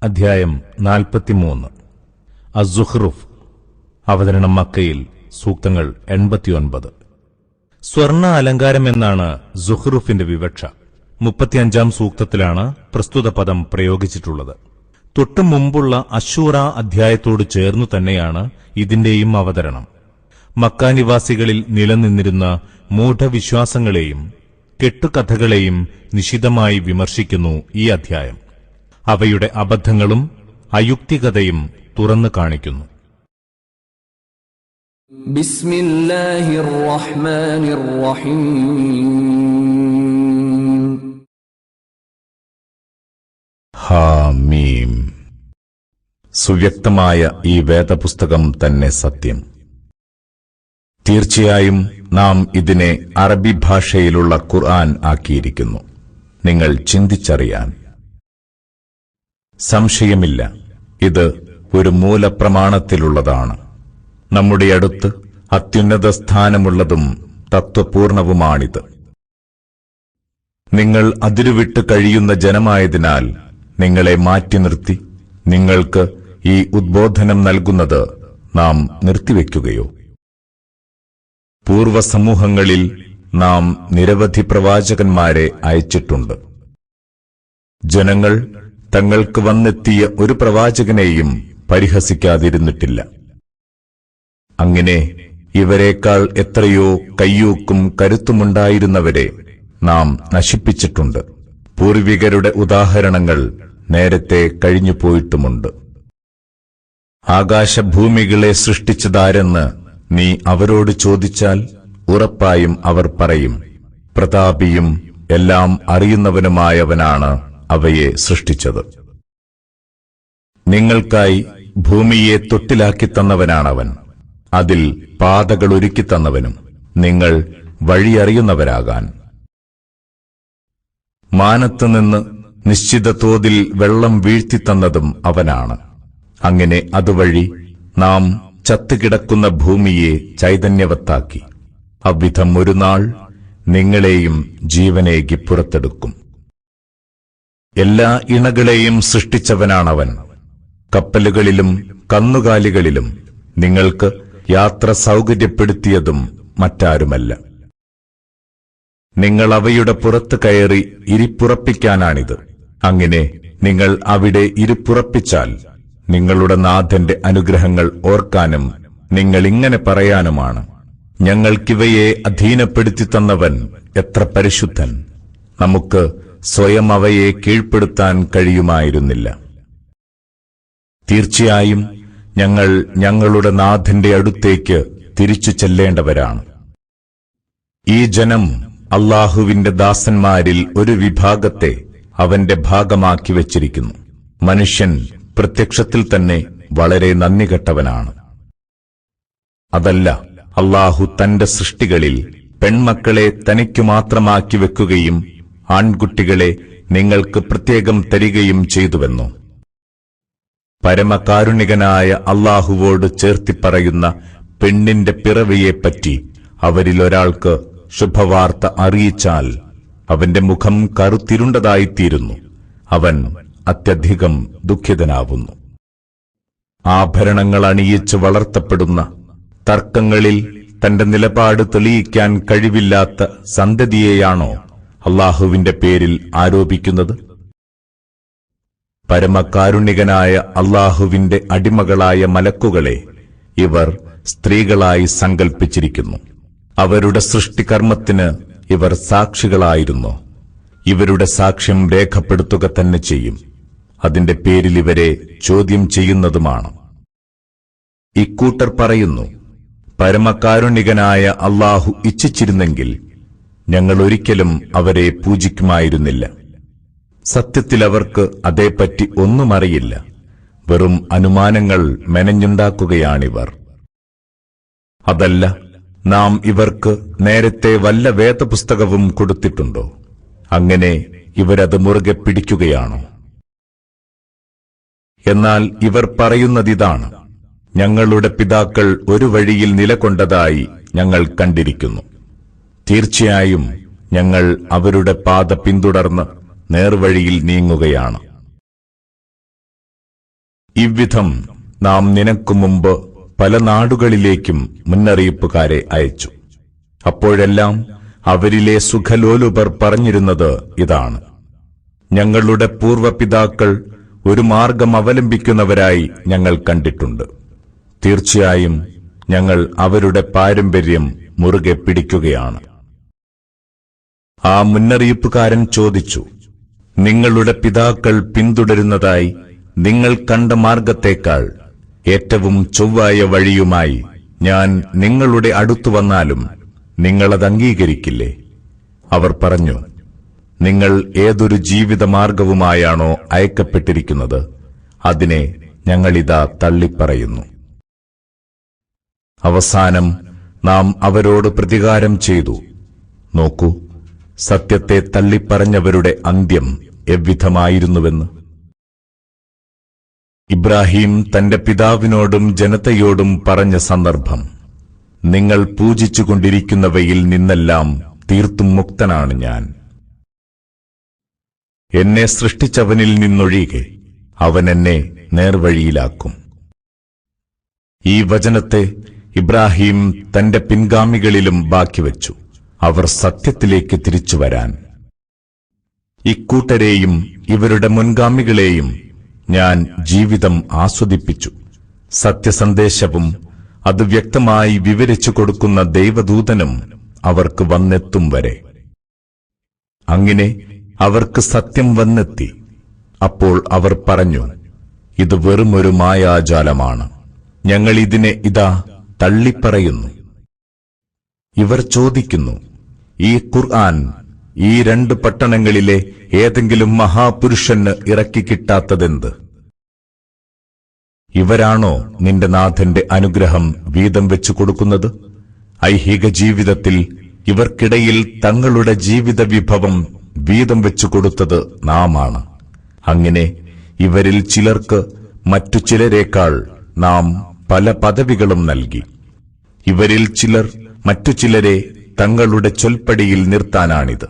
അധ്യായം 43. അസ്സുഖ്റുഫ്. അവതരണം മക്കയിൽ. സൂക്തങ്ങൾ 89. സ്വർണ അലങ്കാരം എന്നാണ് സുഖ്റുഫിന്റെ വിവക്ഷ. 35-ാം സൂക്തത്തിലാണ് പ്രസ്തുത പദം പ്രയോഗിച്ചിട്ടുള്ളത്. തൊട്ടു മുമ്പുള്ള അശ്ശൂറ അധ്യായത്തോട് ചേർന്നു തന്നെയാണ് ഇതിന്റെയും അവതരണം. മക്കാനിവാസികളിൽ നിലനിന്നിരുന്ന മൂഢവിശ്വാസങ്ങളെയും കെട്ടുകഥകളെയും നിശിതമായി വിമർശിക്കുന്നു ഈ അധ്യായം. അവയുടെ അബദ്ധങ്ങളും അയുക്തികതയും തുറന്നു കാണിക്കുന്നു. ബിസ്മില്ലാഹിർ റഹ്മാനിർ റഹീം. ഹാമീം. സുവ്യക്തമായ ഈ വേദപുസ്തകം തന്നെ സത്യം. തീർച്ചയായും നാം ഇതിനെ അറബി ഭാഷയിലുള്ള ഖുർആൻ ആക്കിയിരിക്കുന്നു, നിങ്ങൾ ചിന്തിച്ചറിയാൻ. സംശയമില്ല, ഇത് ഒരു മൂലപ്രമാണത്തിലുള്ളതാണ്. നമ്മുടെ അടുത്ത് അത്യുന്നത സ്ഥാനമുള്ളതും തത്വപൂർണവുമാണിത്. നിങ്ങൾ അതിരുവിട്ട് കഴിയുന്ന ജനമായതിനാൽ നിങ്ങളെ മാറ്റി നിർത്തി നിങ്ങൾക്ക് ഈ ഉദ്ബോധനം നൽകുന്നത് നാം നിർത്തിവെക്കുകയോ? പൂർവസമൂഹങ്ങളിൽ നാം നിരവധി പ്രവാചകന്മാരെ അയച്ചിട്ടുണ്ട്. ജനങ്ങൾ തങ്ങൾക്ക് വന്നെത്തിയ ഒരു പ്രവാചകനെയും പരിഹസിക്കാതിരുന്നിട്ടില്ല. അങ്ങനെ ഇവരെക്കാൾ എത്രയോ കയ്യൂക്കും കരുത്തുമുണ്ടായിരുന്നവരെ നാം നശിപ്പിച്ചിട്ടുണ്ട്. പൂർവികരുടെ ഉദാഹരണങ്ങൾ നേരത്തെ കഴിഞ്ഞുപോയിട്ടുമുണ്ട്. ആകാശഭൂമികളെ സൃഷ്ടിച്ചതാരെന്ന് നീ അവരോട് ചോദിച്ചാൽ ഉറപ്പായും അവർ പറയും, പ്രതാപിയും എല്ലാം അറിയുന്നവനുമായവനാണ് അവയെ സൃഷ്ടിച്ചത്. നിങ്ങൾക്കായി ഭൂമിയെ തൊട്ടിലാക്കി തന്നവനാണവൻ, അതിൽ പാതകൾ ഒരുക്കിത്തന്നവനും, നിങ്ങൾ വഴിയറിയുന്നവരാകാൻ. മാനത്തുനിന്ന് നിശ്ചിത തോതിൽ വെള്ളം വീഴ്ത്തിത്തന്നതും അവനാണ്. അങ്ങനെ അതുവഴി നാം ചത്തുകിടക്കുന്ന ഭൂമിയെ ചൈതന്യവത്താക്കി. അவ்விധം ഒരു നാൾ നിങ്ങളെയും ജീവനേകി പുറത്തെടുക്കും. എല്ലാ ഇണകളെയും സൃഷ്ടിച്ചവനാണവൻ. കപ്പലുകളിലും കന്നുകാലികളിലും നിങ്ങൾക്ക് യാത്ര സൗകര്യപ്പെടുത്തിയതും മറ്റാരുമല്ല. നിങ്ങൾ അവയുടെ പുറത്ത് കയറി ഇരിപ്പുറപ്പിക്കാനാണിത്. അങ്ങനെ നിങ്ങൾ അവിടെ ഇരിപ്പുറപ്പിച്ചാൽ നിങ്ങളുടെ നാഥന്റെ അനുഗ്രഹങ്ങൾ ഓർക്കാനും നിങ്ങളിങ്ങനെ പറയാനുമാണ്, ഞങ്ങൾക്കിവയെ അധീനപ്പെടുത്തി തന്നവൻ എത്ര പരിശുദ്ധൻ, നമുക്ക് സ്വയം അവയെ കീഴ്പ്പെടുത്താൻ കഴിയുമായിരുന്നില്ല. തീർച്ചയായും ഞങ്ങൾ ഞങ്ങളുടെ നാഥന്റെ അടുത്തേക്ക് തിരിച്ചു ചെല്ലേണ്ടവരാണ്. ഈ ജനം അല്ലാഹുവിന്റെ ദാസന്മാരിൽ ഒരു വിഭാഗത്തെ അവന്റെ ഭാഗമാക്കി വച്ചിരിക്കുന്നു. മനുഷ്യൻ പ്രത്യക്ഷത്തിൽ തന്നെ വളരെ നന്ദികെട്ടവനാണ്. അതല്ല, അല്ലാഹു തന്റെ സൃഷ്ടികളിൽ പെൺമക്കളെ തനിക്കു മാത്രമാക്കി വെക്കുകയും ആൺകുട്ടികളെ നിങ്ങൾക്ക് പ്രത്യേകം തരികയും ചെയ്തുവെന്നു. പരമകാരുണികനായ അല്ലാഹുവോട് ചേർത്തിപ്പറയുന്ന പെണ്ണിന്റെ പിറവിയെപ്പറ്റി അവരിലൊരാൾക്ക് ശുഭവാർത്ത അറിയിച്ചാൽ അവന്റെ മുഖം കറുത്തിരുണ്ടതായിത്തീരുന്നു. അവൻ അത്യധികം ദുഃഖിതനാവുന്നു. ആഭരണങ്ങൾ അണിയിച്ച് വളർത്തപ്പെടുന്ന, തർക്കങ്ങളിൽ തന്റെ നിലപാട് തെളിയിക്കാൻ കഴിവില്ലാത്ത സന്തതിയെയാണോ അല്ലാഹുവിന്റെ പേരിൽ ആരോപിക്കുന്നത്? പരമകാരുണികനായ അല്ലാഹുവിന്റെ അടിമകളായ മലക്കുകളെ ഇവർ സ്ത്രീകളായി സങ്കൽപ്പിച്ചിരിക്കുന്നു. അവരുടെ സൃഷ്ടികർമ്മത്തിന് ഇവർ സാക്ഷികളായിരുന്നു. ഇവരുടെ സാക്ഷ്യം രേഖപ്പെടുത്തുക തന്നെ ചെയ്യും. അതിന്റെ പേരിൽ ഇവരെ ചോദ്യം ചെയ്യുന്നതുമാണ്. ഇക്കൂട്ടർ പറയുന്നു, പരമകാരുണികനായ അല്ലാഹു ഇച്ഛിച്ചിരുന്നെങ്കിൽ ഞങ്ങൾ ഒരിക്കലും അവരെ പൂജിക്കുമായിരുന്നില്ല. സത്യത്തിൽ അവർക്ക് അതേപ്പറ്റി ഒന്നും അറിയില്ല. വെറും അനുമാനങ്ങൾ മെനഞ്ഞുണ്ടാക്കുകയാണിവർ. അതല്ല, നാം ഇവർക്ക് നേരത്തെ വല്ല വേദപുസ്തകവും കൊടുത്തിട്ടുണ്ടോ? അങ്ങനെ ഇവരത് മുറുകെ പിടിക്കുകയാണോ? എന്നാൽ ഇവർ പറയുന്നതിതാണ്, ഞങ്ങളുടെ പിതാക്കൾ ഒരു വഴിയിൽ നിലകൊണ്ടതായി ഞങ്ങൾ കണ്ടിരിക്കുന്നു. തീർച്ചയായും ഞങ്ങൾ അവരുടെ പാത പിന്തുടർന്ന് നേർവഴിയിൽ നീങ്ങുകയാണ്. ഇவ்விധം നാം നിനക്കു മുമ്പ് പല നാടുകളിലേക്കും മുന്നറിയിപ്പുകാരെ അയച്ചു. അപ്പോഴെല്ലാം അവരിലെ സുഖലോലുപർ പറഞ്ഞിരുന്നത് ഇതാണ്: ഞങ്ങളുടെ പൂർവ്വപിതാക്കൾ ഒരു മാർഗം അവലംബിക്കുന്നവരായി ഞങ്ങൾ കണ്ടിട്ടുണ്ട്. തീർച്ചയായും ഞങ്ങൾ അവരുടെ പാരമ്പര്യം മുറുകെ പിടിക്കുകയാണ്. ആ മുന്നറിയിപ്പുകാരൻ ചോദിച്ചു: നിങ്ങളുടെ പിതാക്കൾ പിന്തുടരുന്നതായി നിങ്ങൾ കണ്ട മാർഗത്തേക്കാൾ ഏറ്റവും ചൊവ്വായ വഴിയുമായി ഞാൻ നിങ്ങളുടെ അടുത്തു വന്നാലും നിങ്ങളത് അംഗീകരിക്കില്ലേ? അവർ പറഞ്ഞു: നിങ്ങൾ ഏതൊരു ജീവിതമാർഗവുമായാണോ അയക്കപ്പെട്ടിരിക്കുന്നത്, അതിനെ ഞങ്ങളിതാ തള്ളിപ്പറയുന്നു. അവസാനം നാം അവരോട് പ്രതികാരം ചെയ്തു. നോക്കൂ, സത്യത്തെ തള്ളിപ്പറഞ്ഞവരുടെ അന്ത്യം എவ்விധമായിരുന്നുവെന്ന്. ഇബ്രാഹിം തന്റെ പിതാവിനോടും ജനതയോടും പറഞ്ഞ സന്ദർഭം: നിങ്ങൾ പൂജിച്ചുകൊണ്ടിരിക്കുന്നവയിൽ നിന്നെല്ലാം തീർത്തും മുക്തനാണ് ഞാൻ. എന്നെ സൃഷ്ടിച്ചവനിൽ നിന്നൊഴികെ അവൻ എന്നെ നേർവഴിയിലാക്കും. ഈ വചനത്തെ ഇബ്രാഹിം തന്റെ പിൻഗാമികളിലും ബാക്കിവെച്ചു, അവർ സത്യത്തിലേക്ക് തിരിച്ചുവരാൻ. ഇക്കൂട്ടരെയും ഇവരുടെ മുൻഗാമികളെയും ഞാൻ ജീവിതം ആസ്വദിപ്പിച്ചു. സത്യസന്ദേശവും അത് വ്യക്തമായി വിവരിച്ചു കൊടുക്കുന്ന ദൈവദൂതനും അവർക്ക് വന്നെത്തും വരെ. അങ്ങനെ അവർക്ക് സത്യം വന്നെത്തി. അപ്പോൾ അവർ പറഞ്ഞു: ഇത് വെറുമൊരു മായാജാലമാണ്, ഞങ്ങൾ ഇതിനെ ഇതാ തള്ളിപ്പറയുന്നു. ഇവർ ചോദിക്കുന്നു: ഈ ഖുർആൻ ഈ 2 പട്ടണങ്ങളിലെ ഏതെങ്കിലും മഹാപുരുഷന് ഇറക്കിക്കിട്ടാത്തതെന്ത്? ഇവരാണോ നിന്റെ നാഥന്റെ അനുഗ്രഹം വീതം വെച്ചു കൊടുക്കുന്നത്? ഐഹിക ജീവിതത്തിൽ ഇവർക്കിടയിൽ തങ്ങളുടെ ജീവിത വിഭവം വീതം വെച്ചു കൊടുത്തത് നാമാണ്. അങ്ങനെ ഇവരിൽ ചിലർക്ക് മറ്റു ചിലരേക്കാൾ നാം പല പദവികളും നൽകി. ഇവരിൽ ചിലർ മറ്റു ചിലരെ തങ്ങളുടെ ചൊൽപ്പടിയിൽ നിർത്താനാണിത്.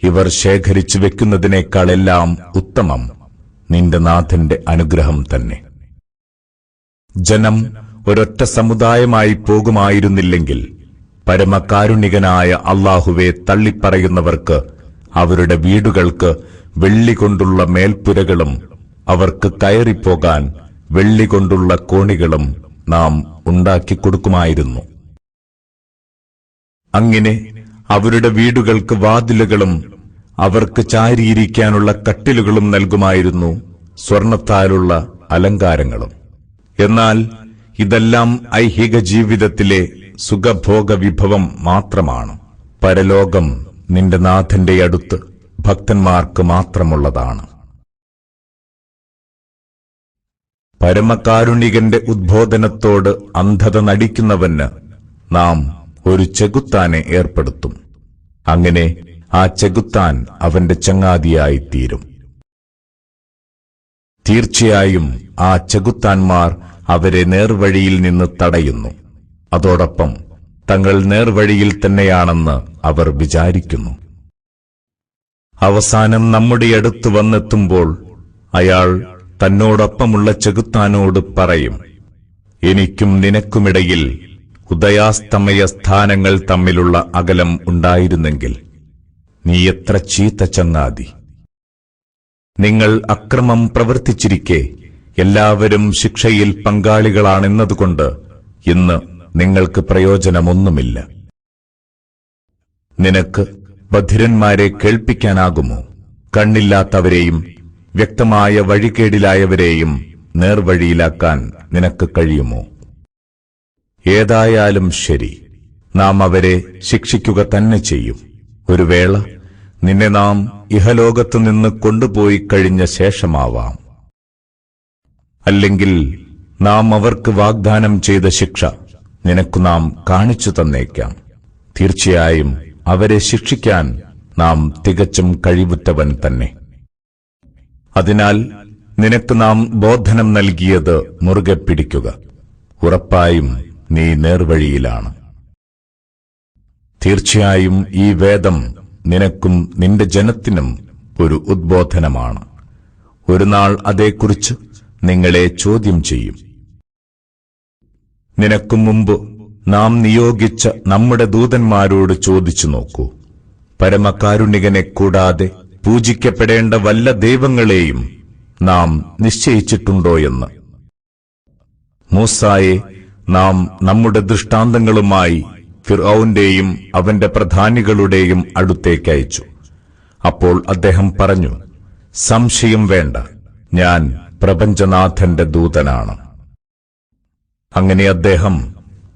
ഇവർ ശേഖരിച്ചു വെക്കുന്നതിനേക്കാളെല്ലാം ഉത്തമം നിന്റെ നാഥന്റെ അനുഗ്രഹം തന്നെ. ജനം ഒരൊറ്റ സമുദായമായി പോകുമായിരുന്നില്ലെങ്കിൽ പരമകാരുണികനായ അല്ലാഹുവെ തള്ളിപ്പറയുന്നവർക്ക് അവരുടെ വീടുകൾക്ക് വെള്ളികൊണ്ടുള്ള മേൽപ്പുരകളും അവർക്ക് കയറിപ്പോകാൻ വെള്ളികൊണ്ടുള്ള കോണികളും നാം ഉണ്ടാക്കിക്കൊടുക്കുമായിരുന്നു. അങ്ങനെ അവരുടെ വീടുകൾക്ക് വാതിലുകളും അവർക്ക് ചാരിയിരിക്കാനുള്ള കട്ടിലുകളും നൽകുമായിരുന്നു, സ്വർണത്താലുള്ള അലങ്കാരങ്ങളും. എന്നാൽ ഇതെല്ലാം ഐഹിക ജീവിതത്തിലെ സുഖഭോഗ വിഭവം മാത്രമാണ്. പരലോകം നിന്റെ നാഥന്റെ അടുത്ത് ഭക്തന്മാർക്ക് മാത്രമുള്ളതാണ്. പരമകാരുണികന്റെ ഉദ്ബോധനത്തോട് അന്ധത നടിക്കുന്നവന് നാം ഒരു ചെകുത്താനെ ഏർപ്പെടുത്തും. അങ്ങനെ ആ ചെകുത്താൻ അവന്റെ ചങ്ങാതിയായിത്തീരും. തീർച്ചയായും ആ ചെകുത്താന്മാർ അവരെ നേർവഴിയിൽ നിന്ന് തടയുന്നു. അതോടൊപ്പം തങ്ങൾ നേർവഴിയിൽ തന്നെയാണെന്ന് അവർ വിചാരിക്കുന്നു. അവസാനം നമ്മുടെ അടുത്ത് വന്നെത്തുമ്പോൾ അയാൾ തന്നോടൊപ്പമുള്ള ചെകുത്താനോട് പറയും: എനിക്കും നിനക്കുമിടയിൽ ഉദയാസ്തമയ സ്ഥാനങ്ങൾ തമ്മിലുള്ള അകലം ഉണ്ടായിരുന്നെങ്കിൽ നീ എത്ര ചീത്ത ചങ്ങാതി! നിങ്ങൾ അക്രമം പ്രവർത്തിച്ചിരിക്കെ എല്ലാവരും ശിക്ഷയിൽ പങ്കാളികളാണെന്നതുകൊണ്ട് ഇന്ന് നിങ്ങൾക്ക് പ്രയോജനമൊന്നുമില്ല. നിനക്ക് ബധിരന്മാരെ കേൾപ്പിക്കാനാകുമോ? കണ്ണില്ലാത്തവരെയും വ്യക്തമായ വഴികേടിലായവരെയും നേർവഴിയിലാക്കാൻ നിനക്ക് കഴിയുമോ? ഏതായാലും ശരി, നാം അവരെ ശിക്ഷിക്കുക തന്നെ ചെയ്യും. ഒരു വേള നിന്നെ നാം ഇഹലോകത്തുനിന്ന് കൊണ്ടുപോയി കഴിഞ്ഞ ശേഷമാവാം. അല്ലെങ്കിൽ നാം അവർക്ക് വാഗ്ദാനം ചെയ്ത ശിക്ഷ നിനക്കു നാം കാണിച്ചു തന്നേക്കാം. തീർച്ചയായും അവരെ ശിക്ഷിക്കാൻ നാം തികച്ചും കഴിവുറ്റവൻ തന്നെ. അതിനാൽ നിനക്ക് നാം ബോധനം നൽകിയത് മുറുകെ പിടിക്കുക. ഉറപ്പായും നീ നേർവഴിയിലാണ്. തീർച്ചയായും ഈ വേദം നിനക്കും നിന്റെ ജനത്തിനും ഒരു ഉദ്ബോധനമാണ്. ഒരു നാൾ അതേക്കുറിച്ച് നിങ്ങളെ ചോദ്യം ചെയ്യും. നിനക്കു മുമ്പ് നാം നിയോഗിച്ച നമ്മുടെ ദൂതന്മാരോട് ചോദിച്ചു നോക്കൂ, പരമകാരുണികനെ കൂടാതെ പൂജിക്കപ്പെടേണ്ട വല്ല ദൈവങ്ങളെയും നാം നിശ്ചയിച്ചിട്ടുണ്ടോയെന്ന്. മൂസായെ നാം നമ്മുടെ ദൃഷ്ടാന്തങ്ങളുമായി ഫിർഔന്റെയും അവന്റെ പ്രധാനികളുടെയും അടുത്തേക്കയച്ചു. അപ്പോൾ അദ്ദേഹം പറഞ്ഞു, സംശയം വേണ്ട, ഞാൻ പ്രപഞ്ചനാഥന്റെ ദൂതനാണ്. അങ്ങനെ അദ്ദേഹം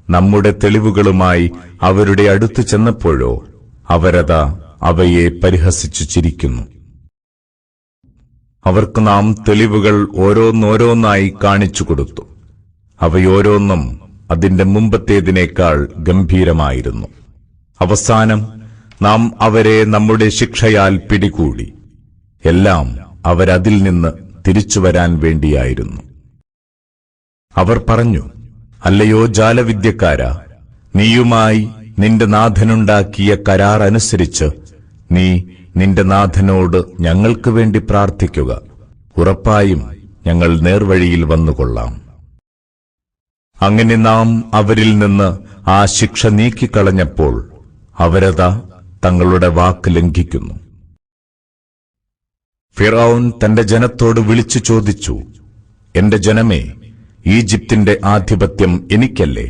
നമ്മുടെ തെളിവുകളുമായി അവരുടെ അടുത്ത് ചെന്നപ്പോഴോ അവരതാ അവയെ പരിഹസിച്ചു ചിരിക്കുന്നു. അവർക്ക് നാം തെളിവുകൾ ഓരോന്നോരോന്നായി കാണിച്ചു കൊടുത്തു. അവയോരോന്നും അതിന്റെ മുമ്പത്തേതിനേക്കാൾ ഗംഭീരമായിരുന്നു. അവസാനം നാം അവരെ നമ്മുടെ ശിക്ഷയാൽ പിടികൂടി. എല്ലാം അവരതിൽ നിന്ന് തിരിച്ചുവരാൻ വേണ്ടിയായിരുന്നു. അവർ പറഞ്ഞു, അല്ലയോ ജാലവിദ്യക്കാരാ, നീയുമായി നിന്റെ നാഥനുണ്ടാക്കിയ കരാർ അനുസരിച്ച് നീ നിന്റെ നാഥനോട് ഞങ്ങൾക്ക് വേണ്ടി പ്രാർത്ഥിക്കുക. ഉറപ്പായും ഞങ്ങൾ നേർവഴിയിൽ വന്നുകൊള്ളാം. അങ്ങനെ നാം അവരിൽ നിന്ന് ആ ശിക്ഷ നീക്കിക്കളഞ്ഞപ്പോൾ അവരതാ തങ്ങളുടെ വാക്ക് ലംഘിക്കുന്നു. ഫിറഔൻ തന്റെ ജനത്തോട് വിളിച്ചു ചോദിച്ചു, എന്റെ ജനമേ, ഈജിപ്തിന്റെ ആധിപത്യം എനിക്കല്ലേ?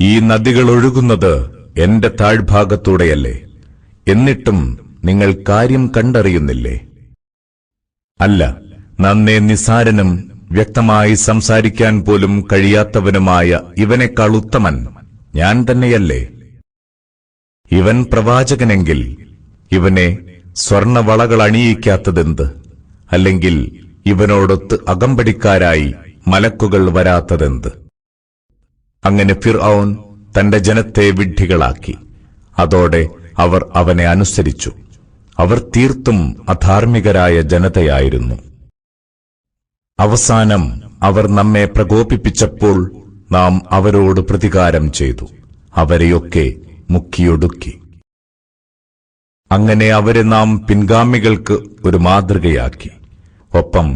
ഈ നദികൾ ഒഴുകുന്നത് എന്റെ താഴ്ഭാഗത്തൂടെയല്ലേ? എന്നിട്ടും നിങ്ങൾ കാര്യം കണ്ടറിയുന്നില്ലേ? അല്ല, നന്നേ നിസാരനും വ്യക്തമായി സംസാരിക്കാൻ പോലും കഴിയാത്തവനുമായ ഇവനേക്കാൾ ഉത്തമൻ ഞാൻ തന്നെയല്ലേ? ഇവൻ പ്രവാചകനെങ്കിൽ ഇവനെ സ്വർണവളകൾ അണിയിക്കാത്തതെന്ത്? അല്ലെങ്കിൽ ഇവനോടൊത്ത് അകമ്പടിക്കാരായി മലക്കുകൾ വരാത്തതെന്ത്? അങ്ങനെ ഫിർഔൻ തന്റെ ജനത്തെ വിഡ്ഢികളാക്കി. അതോടെ അവർ അവനെ അനുസരിച്ചു. അവർ തീർത്തും അധാർമികരായ ജനതയായിരുന്നു. അവസാനം അവർ നമ്മെ പ്രകോപിപ്പിച്ചപ്പോൾ നാം അവരോട് പ്രതികാരം ചെയ്തു. അവരെയൊക്കെ മുക്കിയൊടുക്കി. അങ്ങനെ അവരെ നാം പിൻഗാമികൾക്ക് ഒരു മാതൃകയാക്കി, ഒപ്പം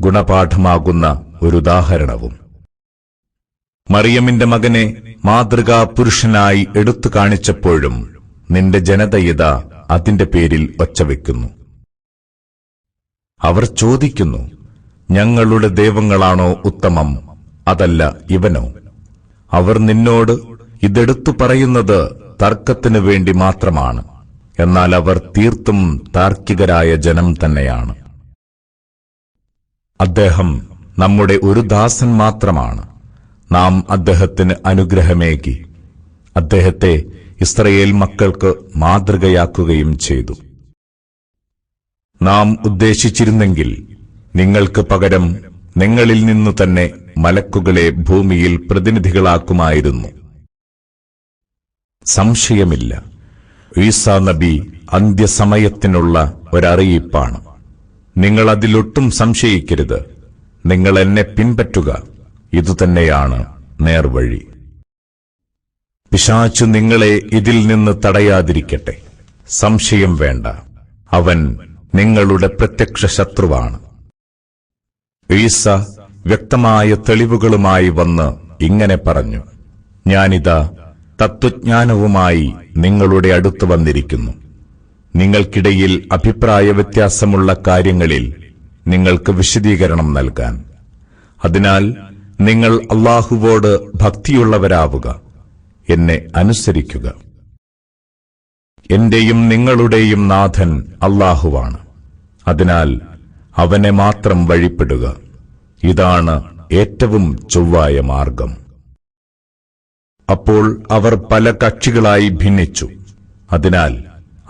ഗുണപാഠമാകുന്ന ഒരു ഉദാഹരണവും. മറിയമിന്റെ മകനെ മാതൃകാ പുരുഷനായി എടുത്തു കാണിച്ചപ്പോഴും നിന്റെ ജനതയിതാ അതിന്റെ പേരിൽ ഒച്ചവെക്കുന്നു. അവർ ചോദിക്കുന്നു, ഞങ്ങളുടെ ദൈവങ്ങളാണോ ഉത്തമം, അതല്ല ഇവനോ? അവർ നിന്നോട് ഇതെടുത്തു പറയുന്നത് തർക്കത്തിനു വേണ്ടി മാത്രമാണ്. എന്നാൽ അവർ തീർത്തും താർക്കികരായ ജനം തന്നെയാണ്. അദ്ദേഹം നമ്മുടെ ഒരു ദാസൻ മാത്രമാണ്. നാം അദ്ദേഹത്തിന് അനുഗ്രഹമേകി അദ്ദേഹത്തെ ഇസ്രായേൽ മക്കൾക്ക് മാതൃകയാക്കുകയും ചെയ്തു. നാം ഉദ്ദേശിച്ചിരുന്നെങ്കിൽ നിങ്ങൾക്ക് പകരം നിങ്ങളിൽ നിന്നു തന്നെ മലക്കുകളെ ഭൂമിയിൽ പ്രതിനിധികളാക്കുമായിരുന്നു. സംശയമില്ല, ഈസാ നബി അന്ത്യസമയത്തിനുള്ള ഒരറിയിപ്പാണ്. നിങ്ങൾ അതിലൊട്ടും സംശയിക്കരുത്. നിങ്ങൾ എന്നെ പിൻപറ്റുക, ഇതുതന്നെയാണ് നേർവഴി. പിശാചു നിങ്ങളെ ഇതിൽ നിന്ന് തടയാതിരിക്കട്ടെ. സംശയം വേണ്ട, അവൻ നിങ്ങളുടെ പ്രത്യക്ഷ ശത്രുവാണ്. ഈസ വ്യക്തമായ തെളിവുകളുമായി വന്ന് ഇങ്ങനെ പറഞ്ഞു, ഞാനിതാ തത്വജ്ഞാനവുമായി നിങ്ങളുടെ അടുത്ത് വന്നിരിക്കുന്നു. നിങ്ങൾക്കിടയിൽ അഭിപ്രായ വ്യത്യാസമുള്ള കാര്യങ്ങളിൽ നിങ്ങൾക്ക് വിശദീകരണം നൽകാൻ. അതിനാൽ നിങ്ങൾ അല്ലാഹുവോട് ഭക്തിയുള്ളവരാവുക, എന്നെ അനുസരിക്കുക. എന്റെയും നിങ്ങളുടെയും നാഥൻ അല്ലാഹുവാണ്. അതിനാൽ അവനെ മാത്രം വഴിപ്പെടുക. ഇതാണ് ഏറ്റവും ചൊവ്വായ മാർഗം. അപ്പോൾ അവർ പല കക്ഷികളായി ഭിന്നിച്ചു. അതിനാൽ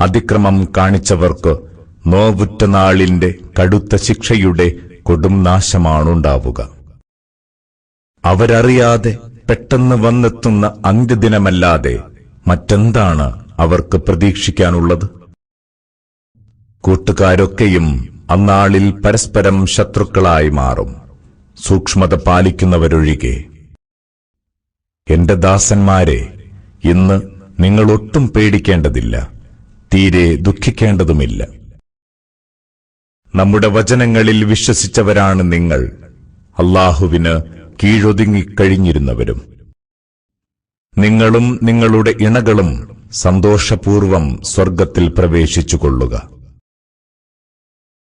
അതിക്രമം കാണിച്ചവർക്ക് നോവുറ്റ നാളിന്റെ കടുത്ത ശിക്ഷയുടെ കൊടും നാശമാണുണ്ടാവുക. അവരറിയാതെ പെട്ടെന്ന് വന്നെത്തുന്ന അന്ത്യദിനമല്ലാതെ മറ്റെന്താണ് അവർക്ക് പ്രതീക്ഷിക്കാനുള്ളത്? കൂട്ടുകാരൊക്കെയും അന്നാളിൽ പരസ്പരം ശത്രുക്കളായി മാറും, സൂക്ഷ്മത പാലിക്കുന്നവരൊഴികെ. എന്റെ ദാസന്മാരെ, ഇന്ന് നിങ്ങളൊട്ടും പേടിക്കേണ്ടതില്ല, തീരെ ദുഃഖിക്കേണ്ടതുമില്ല. നമ്മുടെ വചനങ്ങളിൽ വിശ്വസിച്ചവരാണ് നിങ്ങൾ. അല്ലാഹുവിന് കീഴൊതുങ്ങിക്കഴിഞ്ഞിരുന്നവരും. നിങ്ങളും നിങ്ങളുടെ ഇണകളും സന്തോഷപൂർവം സ്വർഗ്ഗത്തിൽ പ്രവേശിച്ചുകൊള്ളുക.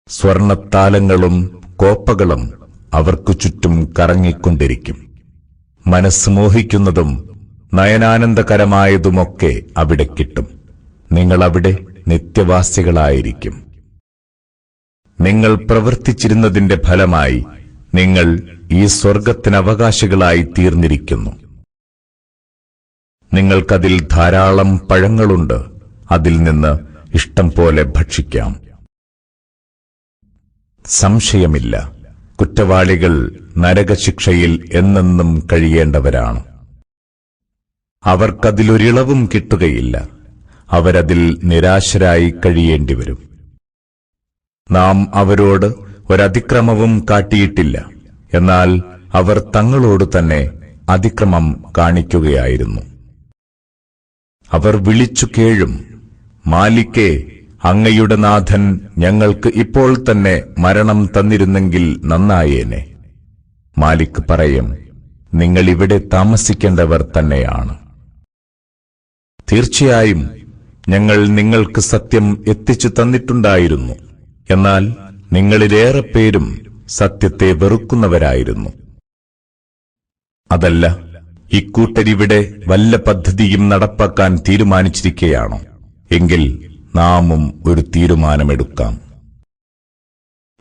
സ്വർണത്താലങ്ങളും കോപ്പകളും അവർക്കു ചുറ്റും കറങ്ങിക്കൊണ്ടിരിക്കും. മനസ്സ് മോഹിക്കുന്നതും നയനാനന്ദകരമായതുമൊക്കെ അവിടെ കിട്ടും. നിങ്ങളവിടെ നിത്യവാസികളായിരിക്കും. നിങ്ങൾ പ്രവർത്തിച്ചിരുന്നതിന്റെ ഫലമായി നിങ്ങൾ ഈ സ്വർഗ്ഗത്തിനവകാശികളായി തീർന്നിരിക്കുന്നു. നിങ്ങൾക്കതിൽ ധാരാളം പഴങ്ങളുണ്ട്. അതിൽ നിന്ന് ഇഷ്ടം പോലെ ഭക്ഷിക്കാം. സംശയമില്ല, കുറ്റവാളികൾ നരകശിക്ഷയിൽ എന്നെന്നും കഴിയേണ്ടവരാണ്. അവർക്കതിലൊരിളവും കിട്ടുകയില്ല. അവരതിൽ നിരാശരായി കഴിയേണ്ടിവരും. നാം അവരോട് ഒരതിക്രമവും കാട്ടിയിട്ടില്ല. എന്നാൽ അവർ തങ്ങളോട് തന്നെ അതിക്രമം കാണിക്കുകയായിരുന്നു. അവർ വിളിച്ചു കേഴും, മാലിക്കേ, അങ്ങയുടെ നാഥൻ ഞങ്ങൾക്ക് ഇപ്പോൾ തന്നെ മരണം തന്നിരുന്നെങ്കിൽ നന്നായേനെ. മാലിക് പറയും, നിങ്ങളിവിടെ താമസിക്കേണ്ടവർ തന്നെയാണ്. തീർച്ചയായും ഞങ്ങൾ നിങ്ങൾക്ക് സത്യം എത്തിച്ചു തന്നിട്ടുണ്ടായിരുന്നു. എന്നാൽ നിങ്ങളിലേറെ പേരും സത്യത്തെ വെറുക്കുന്നവരായിരുന്നു. അതല്ല, ഇക്കൂട്ടരിവിടെ വല്ല പദ്ധതിയും നടപ്പാക്കാൻ തീരുമാനിച്ചിരിക്കുകയാണോ? എങ്കിൽ നാമും ഒരു തീരുമാനമെടുക്കാം.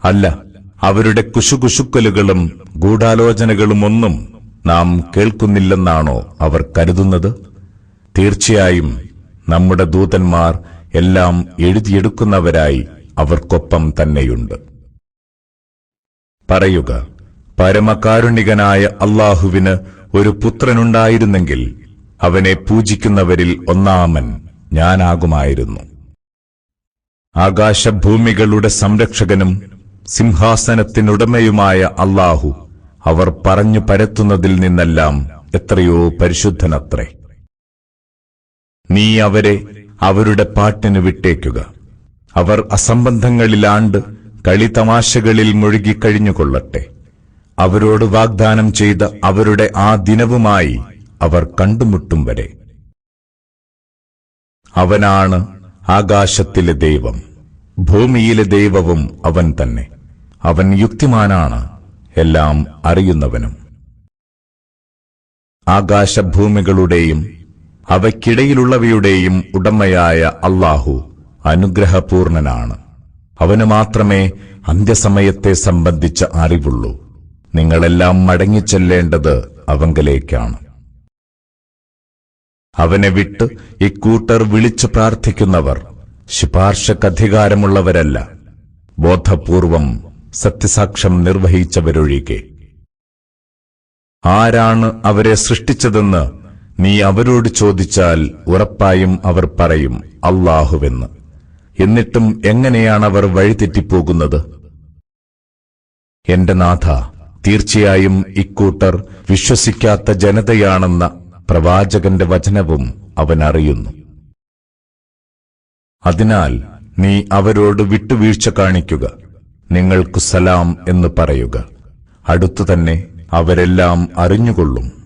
അല്ല, അവരുടെ കുശുകുശുക്കലുകളും ഗൂഢാലോചനകളുമൊന്നും നാം കേൾക്കുന്നില്ലെന്നാണോ അവർ കരുതുന്നത്? തീർച്ചയായും നമ്മുടെ ദൂതന്മാർ എല്ലാം എഴുതിയെടുക്കുന്നവരായി അവർക്കൊപ്പം തന്നെയുണ്ട്. പറയുക, പരമകാരുണികനായ അല്ലാഹുവിന് ഒരു പുത്രനുണ്ടായിരുന്നെങ്കിൽ അവനെ പൂജിക്കുന്നവരിൽ ഒന്നാമൻ ഞാനാകുമായിരുന്നു. ആകാശഭൂമികളുടെ സംരക്ഷകനും സിംഹാസനത്തിനുടമയുമായ അല്ലാഹു അവർ പറഞ്ഞു പരത്തുന്നതിൽ നിന്നെല്ലാം എത്രയോ പരിശുദ്ധനത്രേ. നീ അവരെ അവരുടെ പാട്ടിന് വിട്ടേക്കുക. അവർ അസംബന്ധങ്ങളിലാണ്ട് കളിതമാശകളിൽ മുഴുകിക്കഴിഞ്ഞുകൊള്ളട്ടെ. അവരോട് വാഗ്ദാനം ചെയ്ത അവരുടെ ആ ദിനവുമായി അവർ കണ്ടുമുട്ടും വരെ. അവനാണ് ആകാശത്തിലെ ദൈവം, ഭൂമിയിലെ ദൈവവും അവൻ തന്നെ. അവൻ യുക്തിമാനാണ്, എല്ലാം അറിയുന്നവനും. ആകാശഭൂമികളുടെയും അവയ്ക്കിടയിലുള്ളവയുടെയും ഉടമയായ അല്ലാഹു അനുഗ്രഹപൂർണനാണ്. അവന് മാത്രമേ അന്ത്യസമയത്തെ സംബന്ധിച്ച അറിവുള്ളൂ. നിങ്ങളെല്ലാം മടങ്ങിച്ചെല്ലേണ്ടത് അവങ്കലേക്കാണ്. അവനെ വിട്ട് ഇക്കൂട്ടർ വിളിച്ചു പ്രാർത്ഥിക്കുന്നവർ ശുപാർശക്കധികാരമുള്ളവരല്ല, ബോധപൂർവം സത്യസാക്ഷ്യം നിർവഹിച്ചവരൊഴികെ. ആരാണ് അവരെ സൃഷ്ടിച്ചതെന്ന് നീ അവരോട് ചോദിച്ചാൽ ഉറപ്പായും അവർ പറയും, അല്ലാഹുവെന്ന്. എന്നിട്ടും എങ്ങനെയാണവർ വഴിതെറ്റിപ്പോകുന്നത്? എന്റെ നാഥ, തീർച്ചയായും ഇക്കൂട്ടർ വിശ്വസിക്കാത്ത ജനതയാണെന്ന പ്രവാചകന്റെ വചനവും അവൻ അറിയുന്നു. അതിനാൽ നീ അവരോട് വിട്ടുവീഴ്ച കാണിക്കുക. നിങ്ങൾക്കു സലാം എന്ന് പറയുക. അടുത്തുതന്നെ അവരെല്ലാം അറിഞ്ഞുകൊള്ളും.